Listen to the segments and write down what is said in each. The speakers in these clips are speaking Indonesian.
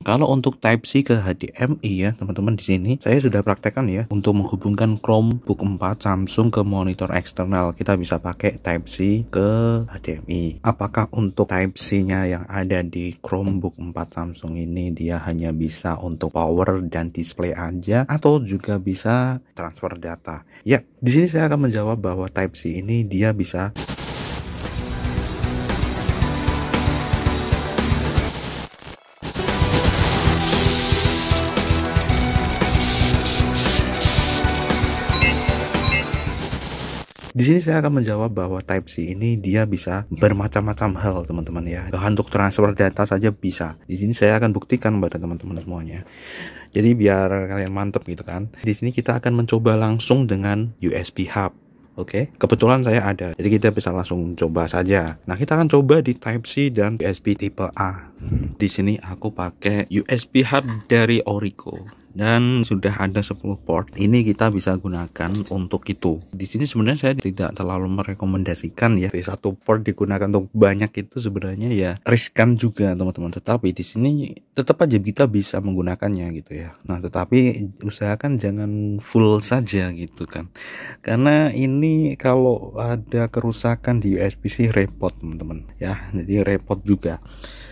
Kalau untuk Type C ke HDMI ya teman-teman, di sini saya sudah praktekkan ya untuk menghubungkan Chromebook 4 Samsung ke monitor eksternal. Kita bisa pakai Type C ke HDMI. Apakah untuk Type C-nya yang ada di Chromebook 4 Samsung ini dia hanya bisa untuk power dan display aja atau juga bisa transfer data? Ya, di sini saya akan menjawab bahwa Type C ini dia bisa. Di sini saya akan menjawab bahwa Type C ini dia bisa bermacam-macam hal teman-teman ya. Bahkan untuk transfer data saja bisa. Di sini saya akan buktikan pada teman-teman semuanya. Jadi biar kalian mantep gitu kan. Di sini kita akan mencoba langsung dengan USB hub. Oke, kebetulan saya ada. Jadi kita bisa langsung coba saja. Nah, kita akan coba di Type C dan USB tipe A. Di sini aku pakai USB hub dari Orico. Dan sudah ada 10 port. Ini kita bisa gunakan untuk itu. Di sini sebenarnya saya tidak terlalu merekomendasikan ya satu port digunakan untuk banyak, itu sebenarnya ya riskan juga teman-teman. Tetapi di sini tetap aja kita bisa menggunakannya gitu ya. Nah, tetapi usahakan jangan full saja gitu kan. Karena ini kalau ada kerusakan di USB-C repot teman-teman ya. Jadi repot juga.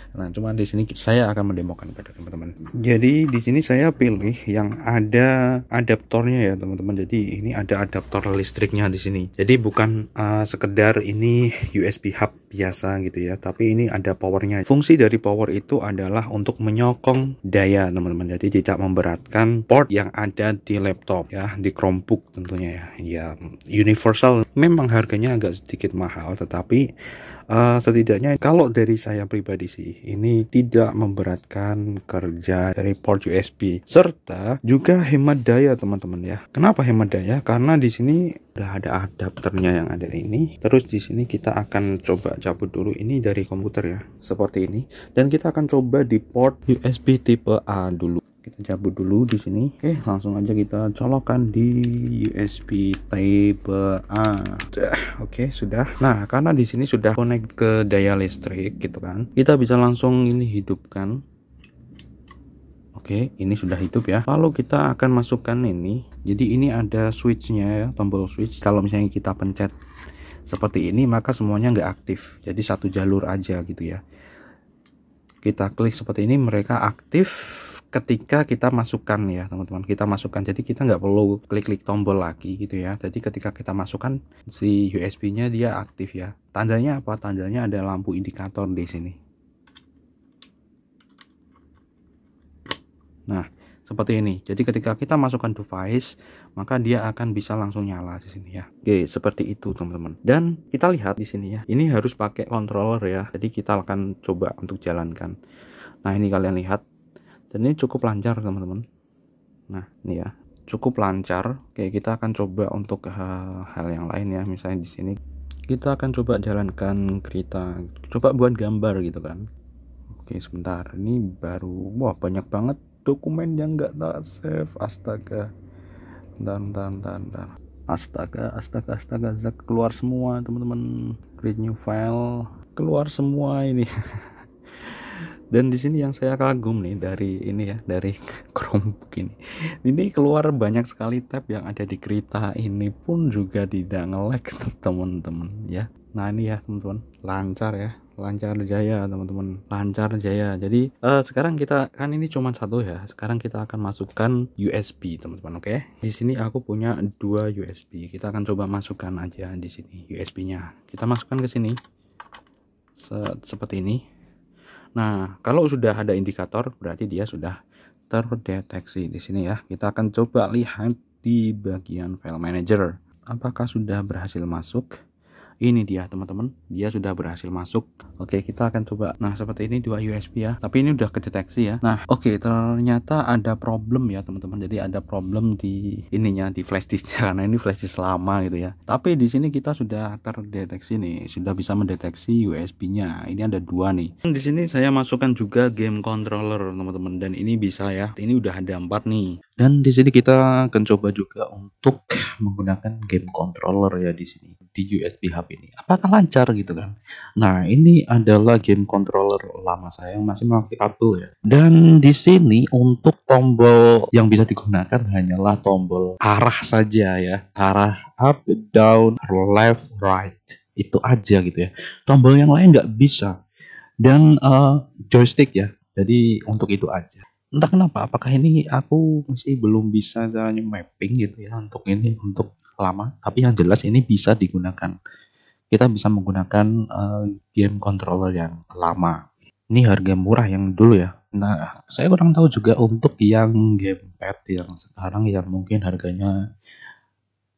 Nah, cuma di sini saya akan mendemokan pada teman-teman. Jadi di sini saya pilih yang ada adaptornya ya teman-teman. Jadi ini ada adaptor listriknya di sini. Jadi bukan sekedar ini USB hub biasa gitu ya, tapi ini ada powernya. Fungsi dari power itu adalah untuk menyokong daya teman-teman. Jadi tidak memberatkan port yang ada di laptop ya, di Chromebook tentunya ya. Ya universal. Memang harganya agak sedikit mahal, tetapi setidaknya kalau dari saya pribadi sih ini tidak memberatkan kerja dari port USB, serta juga hemat daya teman-teman ya. Kenapa hemat daya? Karena di sini udah ada adapternya yang ada ini. Terus di sini kita akan coba cabut dulu ini dari komputer ya, seperti ini. Dan kita akan coba di port USB tipe A dulu. Kita cabut dulu di sini. Oke, langsung aja kita colokkan di USB Type A. Oke, sudah. Nah, karena di sini sudah connect ke daya listrik gitu kan, kita bisa langsung ini hidupkan. Oke, ini sudah hidup ya. Lalu kita akan masukkan ini. Jadi ini ada switchnya ya, tombol switch. Kalau misalnya kita pencet seperti ini, maka semuanya nggak aktif. Jadi satu jalur aja gitu ya. Kita klik seperti ini, mereka aktif ketika kita masukkan ya teman-teman. Kita masukkan, jadi kita nggak perlu klik-klik tombol lagi gitu ya. Jadi ketika kita masukkan si USB nya dia aktif ya. Tandanya apa? Tandanya ada lampu indikator di sini. Nah, seperti ini. Jadi ketika kita masukkan device, maka dia akan bisa langsung nyala di sini ya. Oke, seperti itu teman-teman. Dan kita lihat di sini ya. Ini harus pakai controller ya. Jadi kita akan coba untuk jalankan. Nah, ini kalian lihat. Dan ini cukup lancar teman-teman. Nah, ini ya. Cukup lancar. Oke, kita akan coba untuk hal yang lain ya. Misalnya di sini kita akan coba jalankan kereta. Coba buat gambar gitu kan. Oke, sebentar. Ini baru, wah banyak banget dokumen yang nggak tak save. Astaga. Bentar. Astaga, keluar semua teman-teman. Create new file, keluar semua ini. Dan di sini yang saya kagum nih dari ini ya, dari Chromebook ini. Ini keluar banyak sekali tab yang ada di kereta ini pun juga tidak nge-lag teman-teman ya. Nah, ini ya teman-teman, lancar ya. Lancar jaya teman-teman, lancar jaya. Jadi sekarang kita kan ini cuma satu ya. Sekarang kita akan masukkan USB teman-teman. Oke, di sini aku punya 2 USB. Kita akan coba masukkan aja di sini USB-nya. Kita masukkan ke sini seperti ini. Nah, kalau sudah ada indikator berarti dia sudah terdeteksi di sini ya. Kita akan coba lihat di bagian file manager. Apakah sudah berhasil masuk? Ini dia teman-teman, dia sudah berhasil masuk. Oke, kita akan coba. Nah, seperti ini 2 USB ya, tapi ini udah kedeteksi ya. Nah, oke, ternyata ada problem ya teman-teman. Jadi ada problem di ininya, di flash disknya, karena ini flash disk lama gitu ya. Tapi di sini kita sudah terdeteksi nih, sudah bisa mendeteksi USB-nya. Ini ada 2 nih. Di sini saya masukkan juga game controller teman-teman, dan ini bisa ya. Ini udah ada 4 nih. Dan di sini kita akan coba juga untuk menggunakan game controller ya di sini di USB hub ini. Apakah lancar gitu kan? Nah, ini adalah game controller lama saya yang masih memakai kabel ya. Dan di sini untuk tombol yang bisa digunakan hanyalah tombol arah saja ya. Arah up, down, left, right. Itu aja gitu ya. Tombol yang lain nggak bisa. Dan joystick ya. Jadi untuk itu aja. Entah kenapa, apakah ini aku masih belum bisa caranya mapping gitu ya untuk ini, untuk lama. Tapi yang jelas ini bisa digunakan. Kita bisa menggunakan game controller yang lama. Ini harga murah yang dulu ya. Nah, saya kurang tahu juga untuk yang gamepad yang sekarang yang mungkin harganya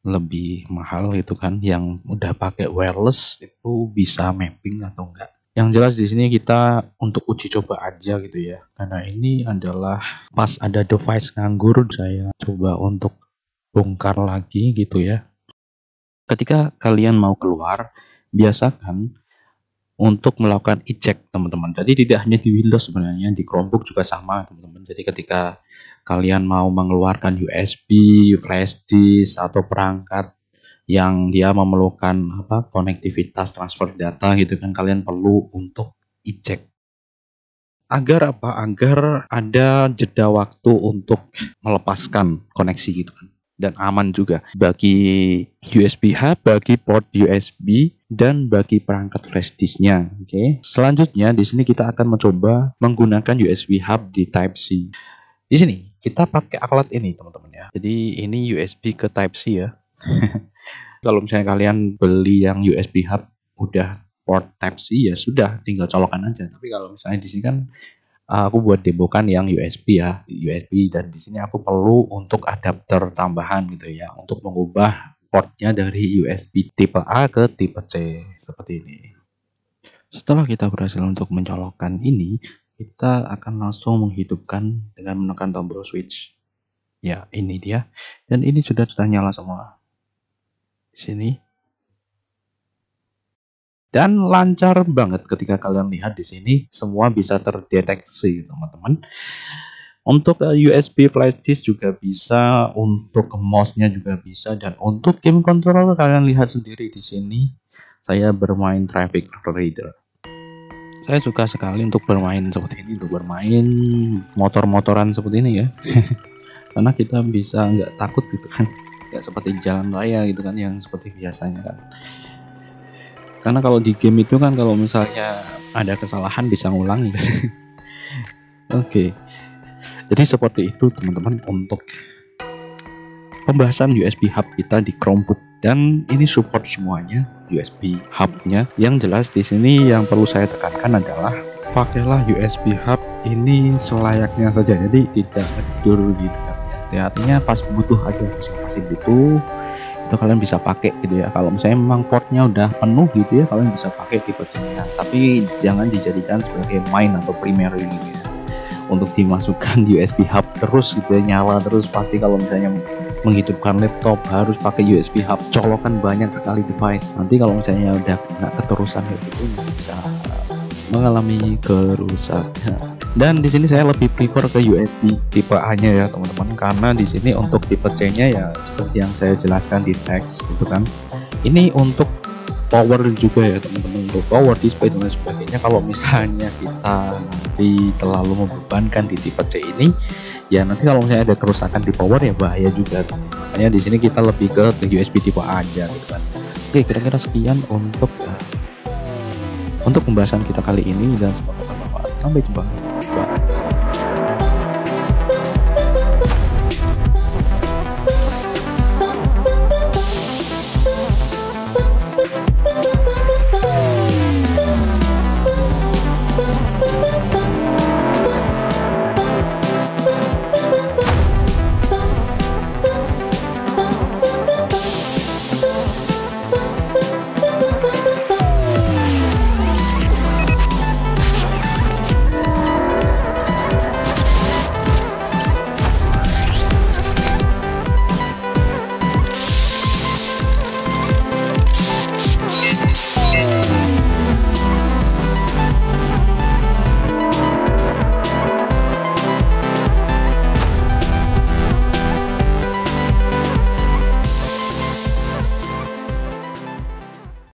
lebih mahal itu kan, yang udah pakai wireless itu bisa mapping atau enggak. Yang jelas di sini kita untuk uji coba aja gitu ya. Karena ini adalah pas ada device nganggur, saya coba untuk bongkar lagi gitu ya. Ketika kalian mau keluar, biasakan untuk melakukan eject teman-teman. Jadi tidak hanya di Windows sebenarnya, di Chromebook juga sama teman-teman. Jadi ketika kalian mau mengeluarkan USB, flash disk atau perangkat yang dia memerlukan konektivitas transfer data gitu kan, kalian perlu untuk eject. Agar apa? Agar ada jeda waktu untuk melepaskan koneksi gitu kan. Dan aman juga bagi USB hub, bagi port USB, dan bagi perangkat flash disknya. Oke. Selanjutnya di sini kita akan mencoba menggunakan USB hub di Type C. Di sini kita pakai alat ini teman-teman ya. Jadi ini USB ke Type C ya. Kalau misalnya kalian beli yang USB hub udah port Type C ya sudah, tinggal colokan aja. Tapi kalau misalnya di sini kan aku buat demokan yang USB ya, USB, dan di sini aku perlu untuk adapter tambahan gitu ya untuk mengubah portnya dari USB tipe A ke tipe C seperti ini. Setelah kita berhasil untuk mencolokkan ini, kita akan langsung menghidupkan dengan menekan tombol switch. Ya, ini dia. Dan ini sudah nyala semua. Di sini. Dan lancar banget ketika kalian lihat di sini, semua bisa terdeteksi, teman-teman. Untuk USB flash disk juga bisa, untuk mouse-nya juga bisa, dan untuk game controller kalian lihat sendiri di sini, saya bermain Traffic Reader. Saya suka sekali untuk bermain seperti ini, untuk bermain motor-motoran seperti ini ya. Karena kita bisa nggak takut gitu kan, nggak seperti jalan raya gitu kan yang seperti biasanya kan. Karena kalau di game itu kan kalau misalnya ada kesalahan bisa ngulangi kan. Oke. Jadi seperti itu teman-teman untuk pembahasan USB hub kita di Chromebook, dan ini support semuanya USB hubnya. Yang jelas di sini yang perlu saya tekankan adalah pakailah USB hub ini selayaknya saja, jadi tidak ngedur gitu kan. Ya, artinya pas butuh aja, masih butuh itu kalian bisa pakai gitu ya. Kalau misalnya memang portnya udah penuh gitu ya, kalian bisa pakai tipe C-nya, tapi jangan dijadikan sebagai main atau primary gitu ya. Untuk dimasukkan USB hub terus gitu ya, nyala terus, pasti kalau misalnya menghidupkan laptop harus pakai USB hub, colokan banyak sekali device. Nanti kalau misalnya udah nggak keterusan gitu bisa mengalami kerusakan. Dan di sini saya lebih prefer ke USB tipe A-nya ya teman-teman, karena di sini untuk tipe C-nya ya seperti yang saya jelaskan di teks gitu kan. Ini untuk power juga ya teman-teman, untuk power display dan lain sebagainya. Kalau misalnya kita nanti terlalu membebankan di tipe C ini, ya nanti kalau misalnya ada kerusakan di power ya bahaya juga. Makanya di sini kita lebih ke USB tipe A aja gitu kan. Oke, kira-kira sekian untuk pembahasan kita kali ini, dan semoga bermanfaat. Sampai jumpa.